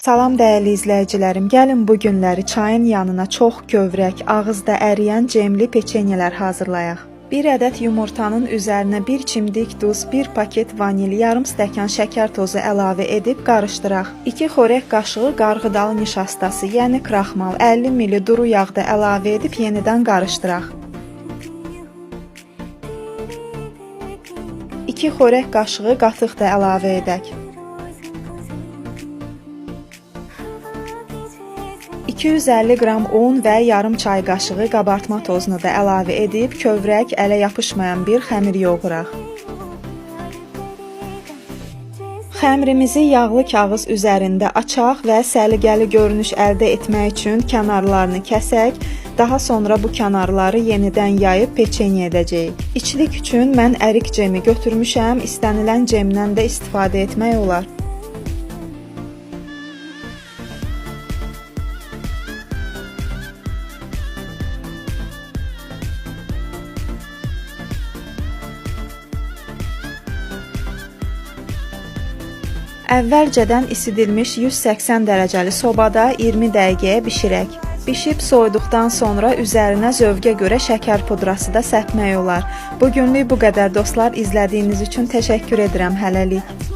Salam dəyərli izləyicilərim, gəlin bu günləri çayın yanına çox kövrək, ağızda əriyən cemli peçenyelər hazırlayaq. 1 ədəd yumurtanın üzərinə 1 çimdik duz, 1 paket vanil, yarım stəkan şəkər tozu əlavə edib qarışdıraq. 2 xörək qaşığı qarğıdalı nişastası, yəni kraxmal, 50 ml duru yağ da əlavə edib yenidən qarışdıraq. 2 xörək qaşığı qatıq da əlavə edək. 250 qram un və yarım çay qaşığı qabartma tozunu da əlavə edib kövrək, ələ yapışmayan bir xəmir yoğuraq. Xəmirimizi yağlı kağız üzərində açaq və səliqəli görünüş əldə etmək üçün kənarlarını kəsək, daha sonra bu kənarları yenidən yayıb peçenye edəcəyik. İçlik üçün mən ərik cemi götürmüşəm, istənilən cemdən də istifadə etmək olar. Əvvəlcədən isidilmiş 180 dərəcəli sobada 20 dəqiqəyə bişirək. Bişib soyduqdan sonra üzərinə zövqə görə şəkər pudrası da səpmək olar. Bugünlük bu qədər dostlar, izlədiyiniz üçün təşəkkür edirəm, hələlik.